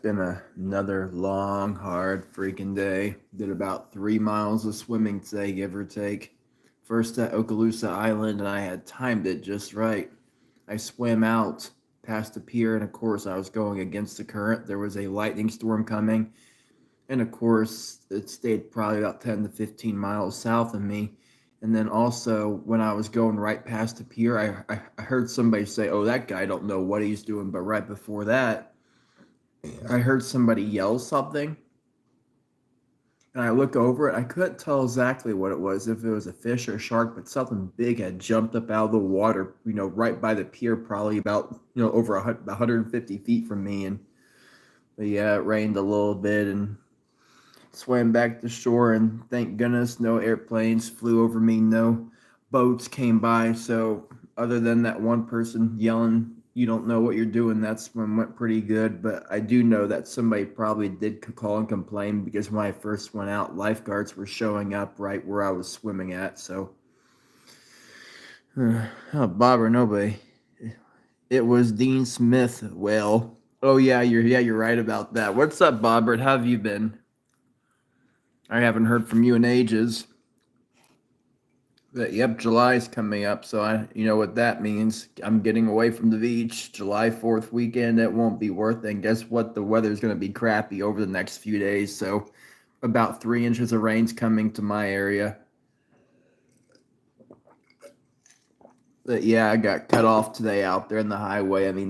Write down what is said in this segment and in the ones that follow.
been another long, hard freaking day. Did about 3 miles of swimming today, give or take. First at Okaloosa Island, and I had timed it just right. I swam out past the pier, and of course, I was going against the current. There was a lightning storm coming, and of course, it stayed probably about 10 to 15 miles south of me. And then also, when I was going right past the pier, I heard somebody say, "Oh, that guy don't know what he's doing." But right before that, I heard somebody yell something, and I look over it. I couldn't tell exactly what it was, if it was a fish or a shark, but something big had jumped up out of the water, right by the pier, probably about, over 150 feet from me. And but yeah, it rained a little bit and swam back to shore, and thank goodness no airplanes flew over me, no boats came by. So other than that one person yelling, "You don't know what you're doing," that swim went pretty good. But I do know that somebody probably did call and complain, because when I first went out, lifeguards were showing up right where I was swimming at. So Bob or nobody, it was Dean Smith. Well, oh yeah, you're right about that. What's up, Bobbert? How have you been? I haven't heard from you in ages. But yep, July's coming up, so you know what that means. I'm getting away from the beach. July 4th weekend, it won't be worth it. And guess what? The weather's going to be crappy over the next few days. So about 3 inches of rain's coming to my area. But yeah, I got cut off today out there in the highway. I mean,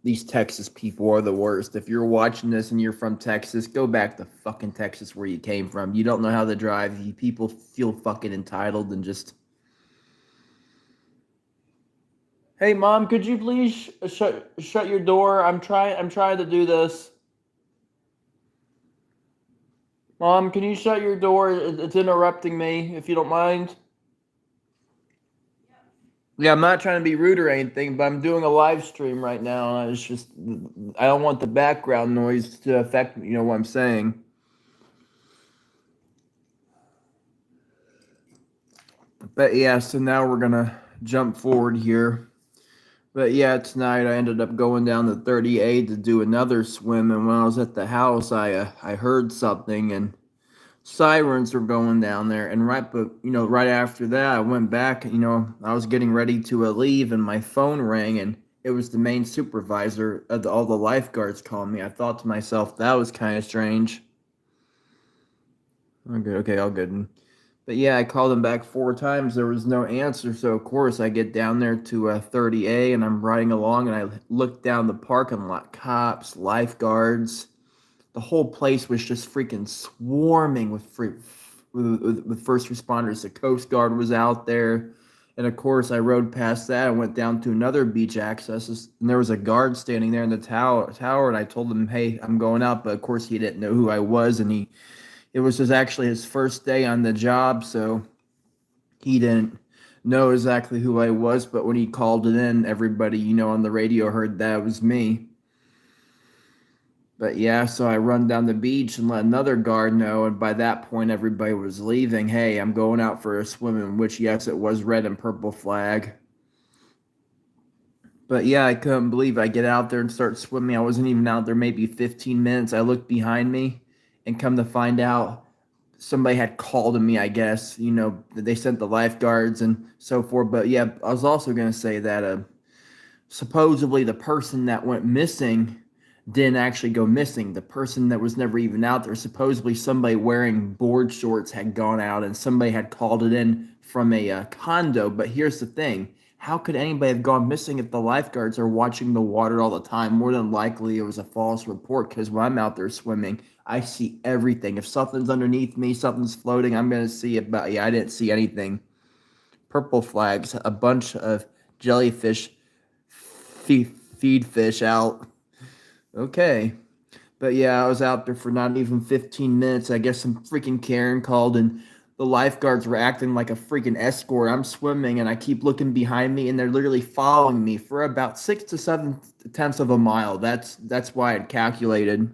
these Texas people are the worst. If you're watching this and you're from Texas, go back to fucking Texas where you came from. You don't know how to drive. You people feel fucking entitled and just. Hey, Mom, could you please shut your door? I'm trying to do this. Mom, can you shut your door? It's interrupting me, if you don't mind. Yeah, I'm not trying to be rude or anything, but I'm doing a live stream right now, and I don't want the background noise to affect me, what I'm saying. But yeah, so now we're gonna jump forward here. But yeah, tonight I ended up going down to 38 to do another swim, and when I was at the house, I heard something, and sirens were going down there. And right after that, I went back. I was getting ready to leave, and my phone rang, and it was the main supervisor of all the lifeguards calling me. I thought to myself, that was kind of strange. Okay, all good. But yeah, I called him back 4 times. There was no answer. So, of course, I get down there to 30A, and I'm riding along, and I look down the parking lot. Cops, lifeguards. The whole place was just freaking swarming with first responders. The Coast Guard was out there. And, of course, I rode past that and went down to another beach access. And there was a guard standing there in the tower, and I told him, "Hey, I'm going out." But, of course, he didn't know who I was, and it was just actually his first day on the job, so he didn't know exactly who I was. But when he called it in, everybody, on the radio heard that it was me. But yeah, so I run down the beach and let another guard know, and by that point, everybody was leaving. "Hey, I'm going out for a swim," in which, yes, it was red and purple flag. But yeah, I couldn't believe I get out there and start swimming. I wasn't even out there maybe 15 minutes. I looked behind me, and come to find out, somebody had called to me, I guess. They sent the lifeguards and so forth. But yeah, I was also going to say that supposedly the person that went missing didn't actually go missing. The person that was never even out there, supposedly somebody wearing board shorts had gone out, and somebody had called it in from a condo. But here's the thing. How could anybody have gone missing if the lifeguards are watching the water all the time? More than likely, it was a false report, because when I'm out there swimming, I see everything. If something's underneath me, something's floating, I'm going to see it. But yeah, I didn't see anything. Purple flags, a bunch of jellyfish feed fish out. Okay. But yeah, I was out there for not even 15 minutes. I guess some freaking Karen called, and the lifeguards were acting like a freaking escort. I'm swimming, and I keep looking behind me, and they're literally following me for about 6 to 7 tenths of a mile. That's why I calculated.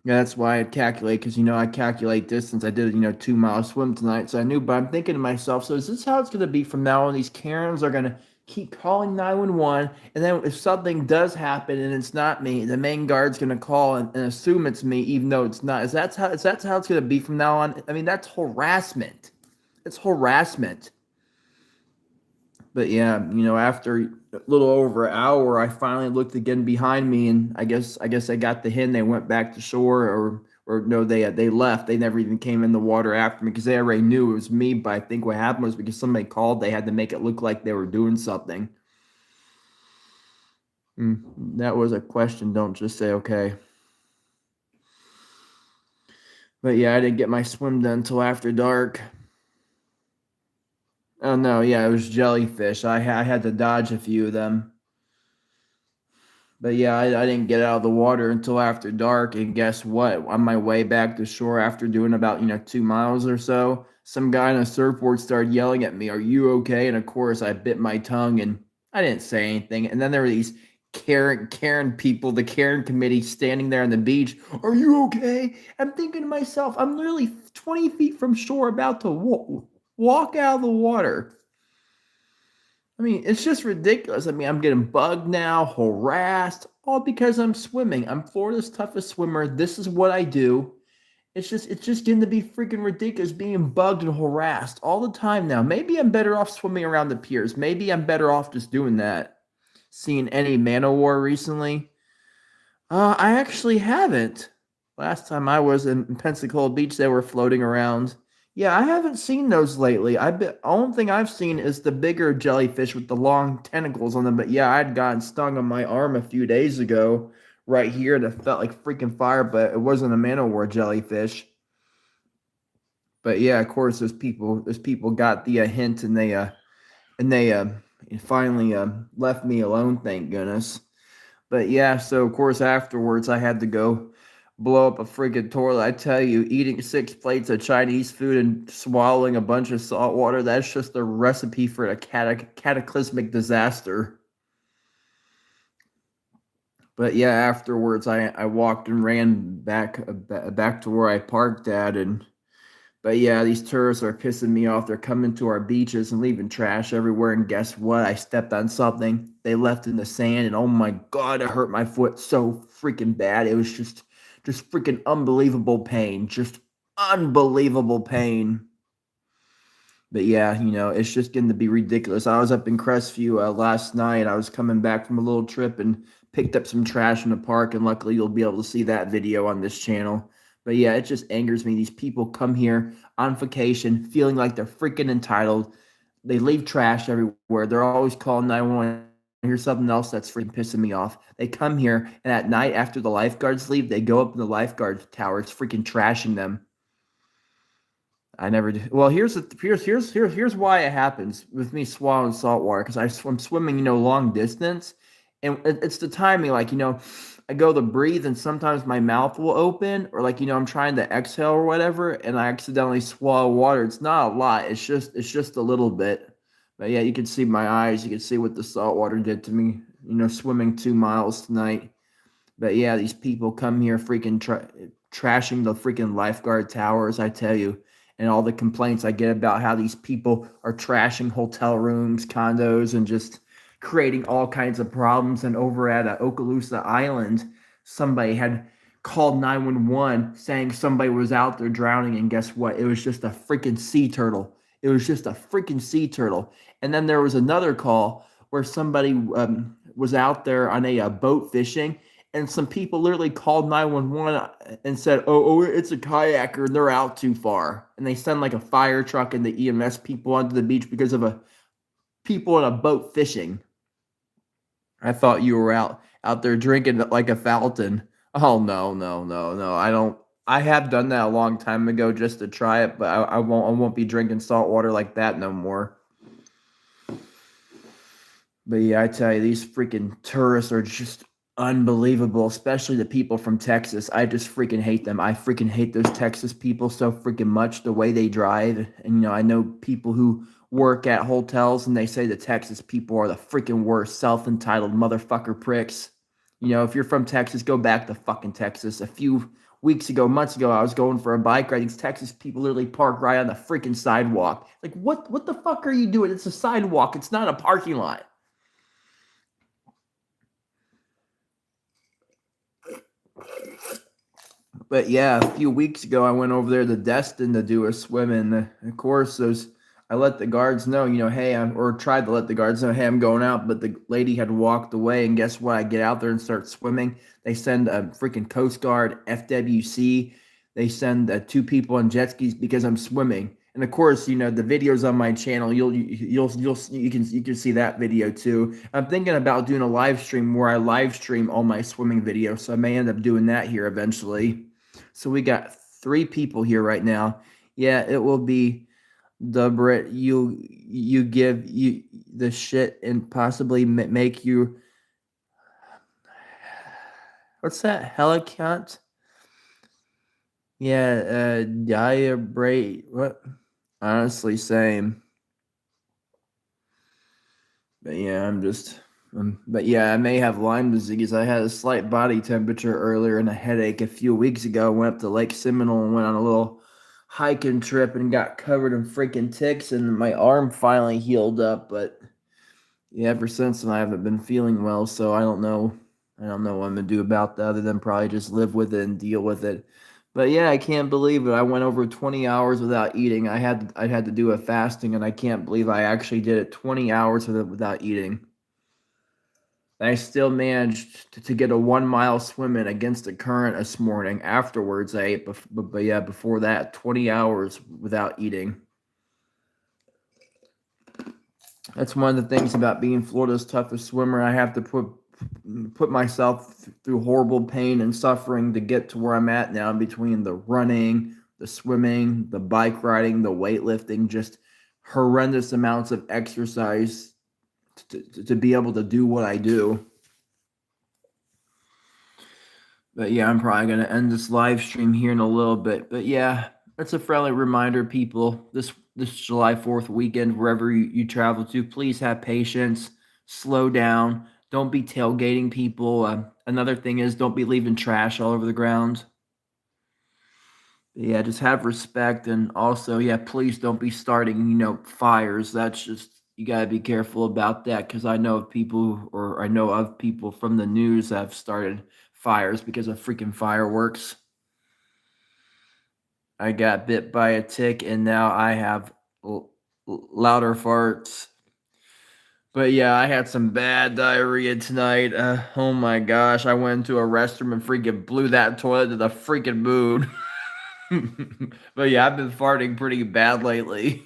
Yeah, that's why I calculate, because I calculate distance. I did 2 mile swim tonight, so I knew. But I'm thinking to myself, so is this how it's going to be from now on? These Karens are going to keep calling 911, and then if something does happen and it's not me, the main guard's gonna call and assume it's me, even though it's not. Is that how it's gonna be from now on? I mean, that's harassment. It's harassment. But yeah, after a little over an hour, I finally looked again behind me, and I guess I got the hint. They went back to shore, or no, they left. They never even came in the water after me because they already knew it was me. But I think what happened was because somebody called, they had to make it look like they were doing something. That was a question. Don't just say okay. But yeah, I didn't get my swim done until after dark. Oh no, yeah, it was jellyfish. I had to dodge a few of them. But yeah, I didn't get out of the water until after dark. And guess what? On my way back to shore after doing about, 2 miles or so, some guy on a surfboard started yelling at me, "Are you okay?" And of course, I bit my tongue and I didn't say anything. And then there were these Karen people, the Karen committee standing there on the beach. "Are you okay?" I'm thinking to myself, I'm literally 20 feet from shore about to walk out of the water. I mean, it's just ridiculous. I mean, I'm getting bugged now, harassed, all because I'm swimming. I'm Florida's toughest swimmer. This is what I do. It's just getting to be freaking ridiculous being bugged and harassed all the time now. Maybe I'm better off swimming around the piers. Maybe I'm better off just doing that. Seen any Man o' War recently? I actually haven't. Last time I was in Pensacola Beach, they were floating around. Yeah, I haven't seen those lately. Only thing I've seen is the bigger jellyfish with the long tentacles on them. But yeah, I'd gotten stung on my arm a few days ago, right here, that felt like freaking fire. But it wasn't a Man o' War jellyfish. But yeah, of course, those people got the hint, and they finally left me alone. Thank goodness. But yeah, so of course afterwards I had to go blow up a freaking toilet. I tell you, eating 6 plates of Chinese food and swallowing a bunch of salt water, that's just a recipe for a cataclysmic disaster. But yeah, afterwards I walked and ran back to where I parked at. And but yeah, these tourists are pissing me off. They're coming to our beaches and leaving trash everywhere. And guess what? I stepped on something they left in the sand, and oh my god, it hurt my foot so freaking bad. It was just freaking unbelievable pain. Just unbelievable pain. But yeah, it's just getting to be ridiculous. I was up in Crestview last night. I was coming back from a little trip and picked up some trash in the park, and luckily you'll be able to see that video on this channel. But yeah, it just angers me. These people come here on vacation feeling like they're freaking entitled. They leave trash everywhere. They're always calling 911. Here's something else that's freaking pissing me off. They come here, and at night after the lifeguards leave, they go up in the lifeguard towers, freaking trashing them. I never do. Well, here's why it happens with me swallowing salt water, because I'm swimming, long distance, and it's the timing. Like, I go to breathe, and sometimes my mouth will open, or like, I'm trying to exhale or whatever, and I accidentally swallow water. It's not a lot. It's just a little bit. But yeah, you can see my eyes. You can see what the salt water did to me. Swimming 2 miles tonight. But yeah, these people come here freaking trashing the freaking lifeguard towers, I tell you. And all the complaints I get about how these people are trashing hotel rooms, condos, and just creating all kinds of problems. And over at Okaloosa Island, somebody had called 911 saying somebody was out there drowning. And guess what? It was just a freaking sea turtle. It was just a freaking sea turtle. And then there was another call where somebody was out there on a boat fishing, and some people literally called 911 and said, "Oh, it's a kayaker, and they're out too far." And they send like a fire truck and the EMS people onto the beach because of a people on a boat fishing. I thought you were out there drinking like a fountain. Oh no, no, no, no. I don't. I have done that a long time ago just to try it, but I won't be drinking salt water like that no more. But yeah, I tell you, these freaking tourists are just unbelievable, especially the people from Texas. I just freaking hate them. I freaking hate those Texas people so freaking much, the way they drive. And, I know people who work at hotels, and they say the Texas people are the freaking worst, self-entitled motherfucker pricks. If you're from Texas, go back to fucking Texas. A few weeks ago, months ago, I was going for a bike ride. These Texas people literally park right on the freaking sidewalk. Like, what the fuck are you doing? It's a sidewalk. It's not a parking lot. But yeah, a few weeks ago, I went over there to Destin to do a swim, and of course, I let the guards know, hey, or tried to let the guards know, hey, I'm going out, but the lady had walked away, and guess what? I get out there and start swimming. They send a freaking Coast Guard, FWC. They send two people on jet skis because I'm swimming. And of course, the videos on my channel, you can see that video too. I'm thinking about doing a live stream where I live stream all my swimming videos, so I may end up doing that here eventually. So we got 3 people here right now. Yeah, it will be the Brit. You give you the shit and possibly make you. What's that? Helicant? Yeah, diabrate. What? Honestly, same. But yeah, but yeah, I may have Lyme disease. I had a slight body temperature earlier and a headache a few weeks ago. Went up to Lake Seminole and went on a little hiking trip and got covered in freaking ticks, and my arm finally healed up. But yeah, ever since then I haven't been feeling well, so I don't know. I don't know what I'm gonna do about that other than probably just live with it and deal with it. But yeah, I can't believe it. I went over 20 hours without eating. I had to do a fasting, and I can't believe I actually did it 20 hours without eating. And I still managed to get a 1 mile swim in against the current this morning. Afterwards, I ate, but yeah, before that, 20 hours without eating. That's one of the things about being Florida's toughest swimmer. I have to put myself through horrible pain and suffering to get to where I'm at now, between the running, the swimming, the bike riding, the weightlifting, just horrendous amounts of exercise to be able to do what I do. But yeah, I'm probably going to end this live stream here in a little bit. But yeah, it's a friendly reminder, people. This July 4th weekend, wherever you travel to, please have patience. Slow down. Don't be tailgating people. Another thing is, don't be leaving trash all over the ground. But yeah, just have respect. And also, yeah, please don't be starting, fires. That's just, you got to be careful about that, because I know of people from the news that have started fires because of freaking fireworks. I got bit by a tick, and now I have louder farts. But yeah, I had some bad diarrhea tonight. Oh my gosh, I went into a restroom and freaking blew that toilet to the freaking moon. But yeah, I've been farting pretty bad lately.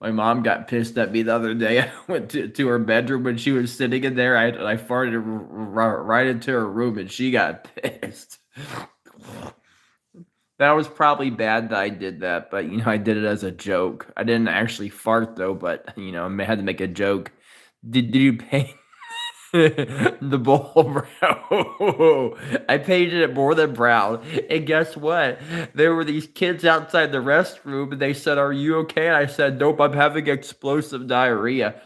My mom got pissed at me the other day. I went to her bedroom when she was sitting in there. I farted right into her room, and she got pissed. That was probably bad that I did that, but I did it as a joke. I didn't actually fart though, but I had to make a joke. Did you paint the bowl brown? I painted it more than brown. And guess what? There were these kids outside the restroom, and they said, "Are you okay?" And I said, "Nope, I'm having explosive diarrhea."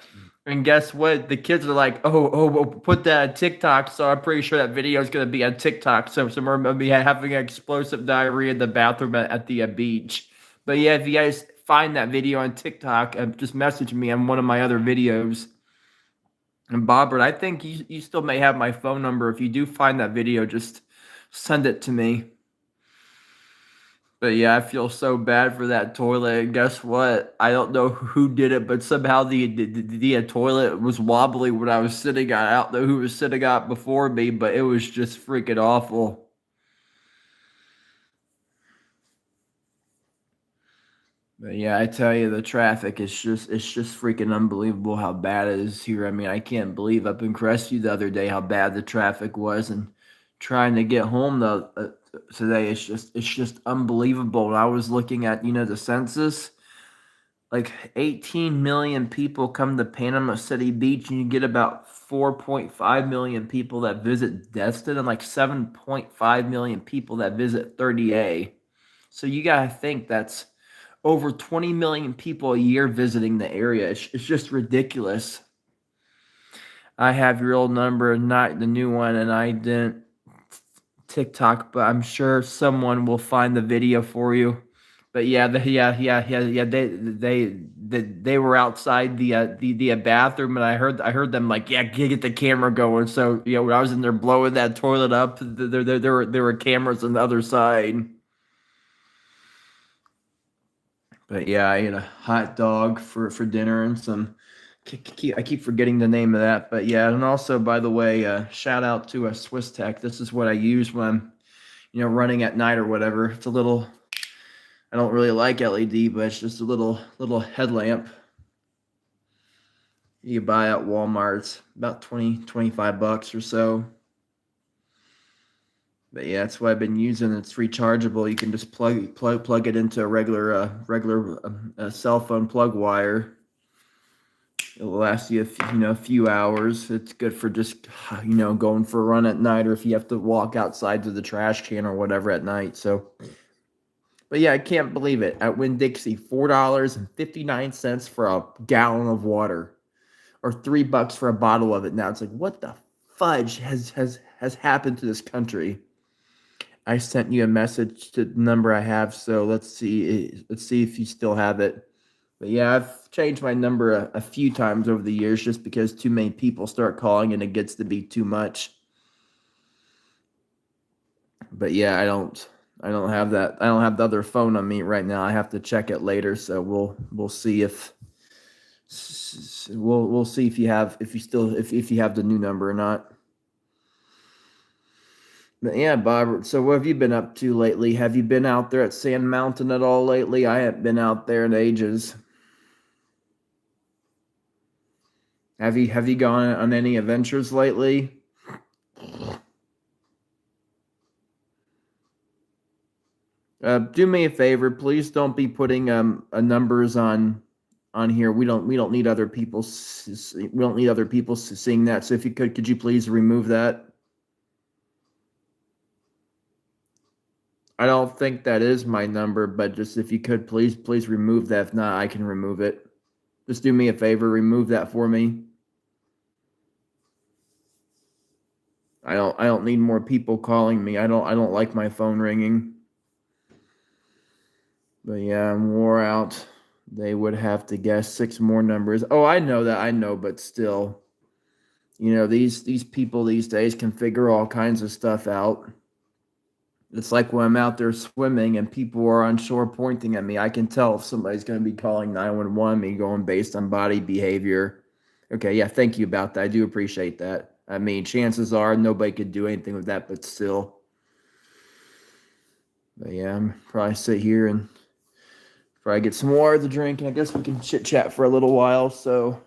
And guess what? The kids are like, oh, put that on TikTok. So I'm pretty sure that video is going to be on TikTok. So we're going to be having explosive diarrhea in the bathroom at the beach. But yeah, if you guys find that video on TikTok, just message me on one of my other videos. And Bobbert, I think you still may have my phone number. If you do find that video, just send it to me. But yeah, I feel so bad for that toilet. And guess what? I don't know who did it, but somehow the toilet was wobbly when I was sitting on. I don't know who was sitting on before me, but it was just freaking awful. But yeah, I tell you, the traffic is it's just freaking unbelievable how bad it is here. I mean, I can't believe up in Crestview the other day how bad the traffic was, and trying to get home today it's just unbelievable. And I was looking at the census, like 18 million people come to Panama City Beach, and you get about 4.5 million people that visit Destin, and like 7.5 million people that visit 30A. So you gotta think that's over 20 million people a year visiting the area. It's just ridiculous. I have your old number, not the new one, and I didn't TikTok, but I'm sure someone will find the video for you. But yeah, yeah. They were outside the bathroom, and I heard them like, yeah, get the camera going. So when I was in there blowing that toilet up, there were cameras on the other side. But yeah, I ate a hot dog for dinner and some. I keep forgetting the name of that, but yeah, and also by the way, shout out to a Swiss Tech. This is what I use when I'm running at night or whatever. It's a little. I don't really like LED, but it's just a little headlamp you buy at Walmart. It's about 20 25 bucks or so. But yeah, that's what I've been using. It's rechargeable. You can just plug it into a regular cell phone plug wire. It'll last you a few hours. It's good for just going for a run at night, or if you have to walk outside to the trash can or whatever at night. So, but yeah, I can't believe it. At Winn-Dixie, $4.59 for a gallon of water, or $3 for a bottle of it. Now it's like, what the fudge has happened to this country? I sent you a message to the number I have, so let's see if you still have it. But yeah, I've changed my number a few times over the years just because too many people start calling and it gets to be too much. But yeah, I don't have that. I don't have the other phone on me right now. I have to check it later, so we'll see if we'll see if you have if you have the new number or not. But yeah, Bob, so what have you been up to lately? Have you been out there at Sand Mountain at all lately? I haven't been out there in ages. Have you gone on any adventures lately? Do me a favor, please don't be putting numbers on here. We don't need other people we don't need other people seeing that. So if you could you please remove that? I don't think that is my number, but just if you could please remove that. If not, I can remove it. Just do me a favor, remove that for me. I don't need more people calling me. I don't like my phone ringing. But yeah, I'm wore out. They would have to guess 6 more numbers. Oh, I know that. I know, but still, these people these days can figure all kinds of stuff out. It's like when I'm out there swimming and people are on shore pointing at me, I can tell if somebody's going to be calling 911, me going based on body behavior. Okay, yeah, thank you about that. I do appreciate that. I mean, chances are nobody could do anything with that, but still. But yeah, I'm probably sit here and probably get some water to drink, and I guess we can chit chat for a little while. So,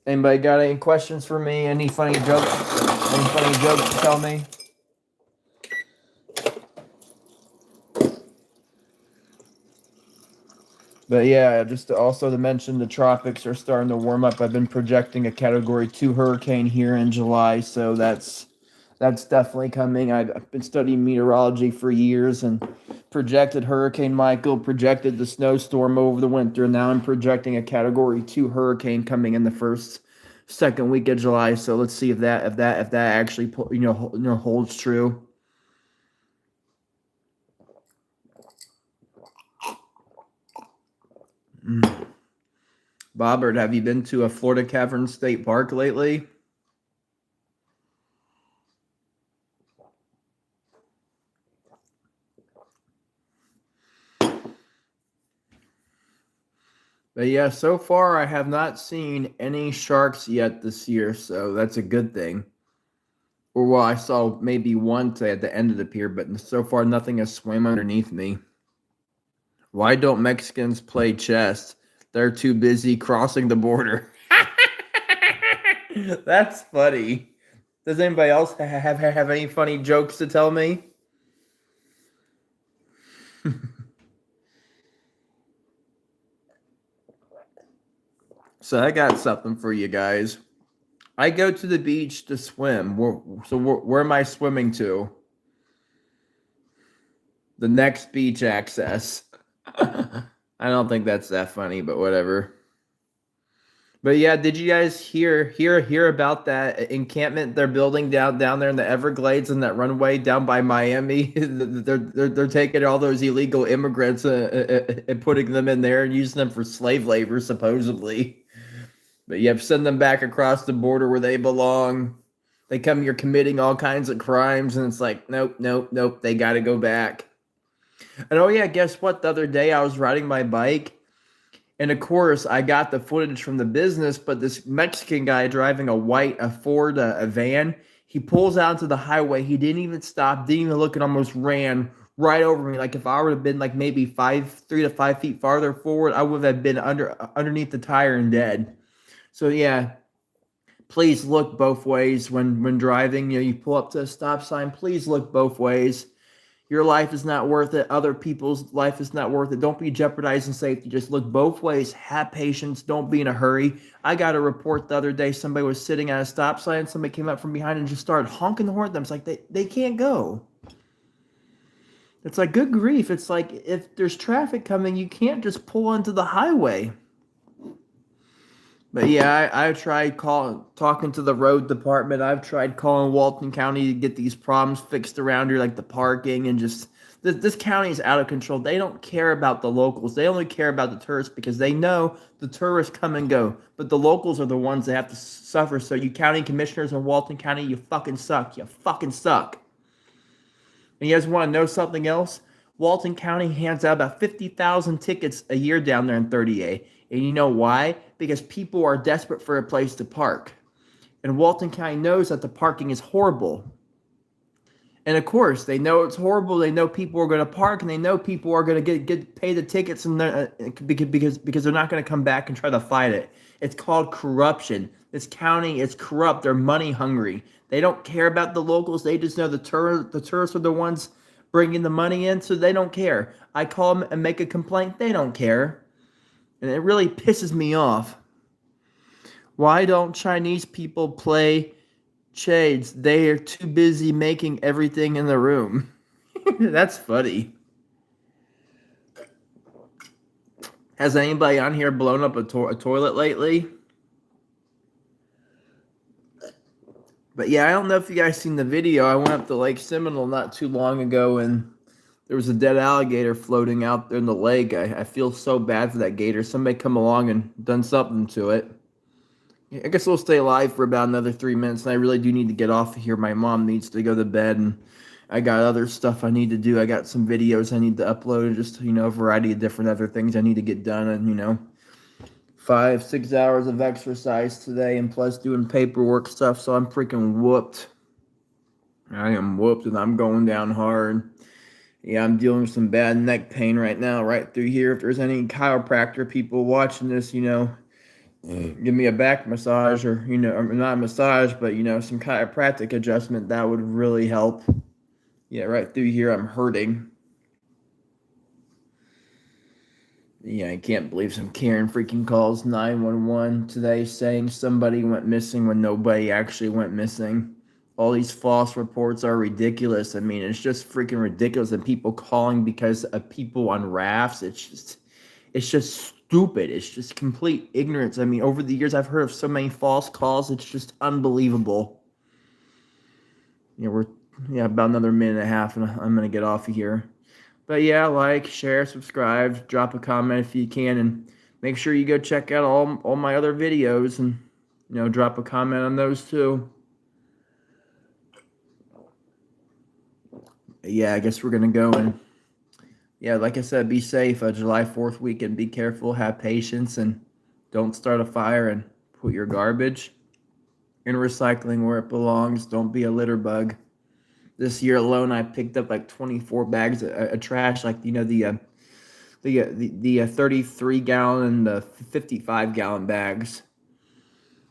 anybody got any questions for me? Any funny jokes? Any funny jokes to tell me? But yeah, just also to mention, the tropics are starting to warm up. I've been projecting a Category 2 hurricane here in July, so that's definitely coming. I've been studying meteorology for years and projected Hurricane Michael, projected the snowstorm over the winter. Now I'm projecting a Category 2 hurricane coming in the second week of July. So let's see if that actually holds true. Bobbert, have you been to a Florida Cavern State Park lately? But yeah, so far I have not seen any sharks yet this year, so that's a good thing. Or well, I saw maybe one today at the end of the pier, but so far nothing has swam underneath me. Why don't Mexicans play chess? They're too busy crossing the border. That's funny. Does anybody else have any funny jokes to tell me? So I got something for you guys. I go to the beach to swim. Where am I swimming to? The next beach access. I don't think that's that funny, but whatever. But yeah, did you guys hear about that encampment they're building down there in the Everglades and that runway down by Miami? They're taking all those illegal immigrants and putting them in there and using them for slave labor supposedly. But you have to send them back across the border where they belong. They come here committing all kinds of crimes, and it's like, nope, nope, nope. They got to go back. And oh yeah, guess what? The other day I was riding my bike. And of course, I got the footage from the business, but this Mexican guy driving a Ford, a van, he pulls out to the highway. He didn't even stop, didn't even look, and almost ran right over me. Like if I would have been like maybe 3 to 5 feet farther forward, I would have been underneath the tire and dead. So yeah, please look both ways when driving. You know, you pull up to a stop sign. Please look both ways. Your life is not worth it. Other people's life is not worth it. Don't be jeopardizing safety. Just look both ways. Have patience. Don't be in a hurry. I got a report the other day. Somebody was sitting at a stop sign. Somebody came up from behind and just started honking the horn at them. It's like they can't go. It's like, good grief. It's like if there's traffic coming, you can't just pull onto the highway. But yeah, I've tried talking to the road department. I've tried calling Walton County to get these problems fixed around here, like the parking and just this county is out of control. They don't care about the locals. They only care about the tourists because they know the tourists come and go. But the locals are the ones that have to suffer. So you county commissioners in Walton County, you fucking suck. You fucking suck. And you guys want to know something else? Walton County hands out about 50,000 tickets a year down there in 30A. And you know why? Because people are desperate for a place to park. And Walton County knows that the parking is horrible. And of course, they know it's horrible. They know people are going to park, and they know people are going to get pay the tickets, and because they're not going to come back and try to fight it. It's called corruption. This county is corrupt. They're money hungry. They don't care about the locals. They just know the tourists are the ones bringing the money in, so they don't care. I call them and make a complaint. They don't care. And it really pisses me off. Why don't Chinese people play shades? They are too busy making everything in the room. That's funny. Has anybody on here blown up a toilet lately? But yeah, I don't know if you guys seen the video. I went up to Lake Seminole not too long ago, and there was a dead alligator floating out there in the lake. I feel so bad for that gator. Somebody come along and done something to it. I guess we'll stay alive for about another 3 minutes, and I really do need to get off of here. My mom needs to go to bed, and I got other stuff I need to do. I got some videos I need to upload, and just, a variety of different other things I need to get done, and, 5-6 hours of exercise today, and plus doing paperwork stuff, so I'm freaking whooped. I am whooped, and I'm going down hard. Yeah, I'm dealing with some bad neck pain right now, right through here. If there's any chiropractor people watching this, give me a back massage or not a massage, but, some chiropractic adjustment, that would really help. Yeah, right through here, I'm hurting. Yeah, I can't believe some Karen freaking calls 911 today saying somebody went missing when nobody actually went missing. All these false reports are ridiculous. I mean, it's just freaking ridiculous. And people calling because of people on rafts. It's just stupid. It's just complete ignorance. I mean, over the years, I've heard of so many false calls. It's just unbelievable. We're about another minute and a half, and I'm going to get off of here. But yeah, like, share, subscribe, drop a comment if you can, and make sure you go check out all my other videos and, drop a comment on those too. Yeah, I guess we're going to go and, like I said, be safe. July 4th weekend, be careful, have patience, and don't start a fire, and put your garbage in recycling where it belongs. Don't be a litter bug. This year alone, I picked up like 24 bags of trash, like, the 33-gallon and the 55-gallon bags.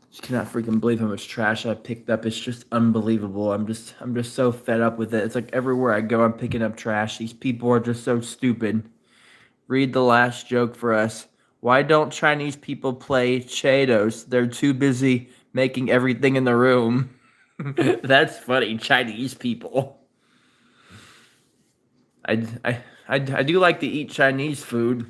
Just cannot freaking believe how much trash I picked up. It's just unbelievable. I'm just so fed up with it. It's like everywhere I go, I'm picking up trash. These people are just so stupid. Read the last joke for us. Why don't Chinese people play Chados? They're too busy making everything in the room. That's funny, Chinese people. I do like to eat Chinese food.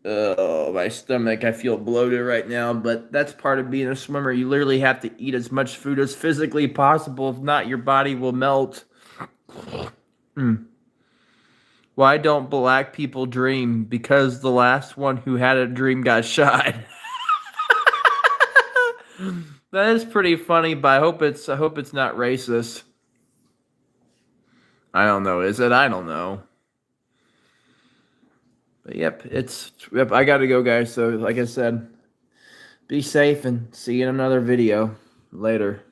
Oh, my stomach. I feel bloated right now, but that's part of being a swimmer. You literally have to eat as much food as physically possible. If not, your body will melt. Mm. Why don't black people dream? Because the last one who had a dream got shot. That is pretty funny, but I hope it's not racist. I don't know, is it? I don't know. But yep, I gotta go, guys. So like I said, be safe and see you in another video later.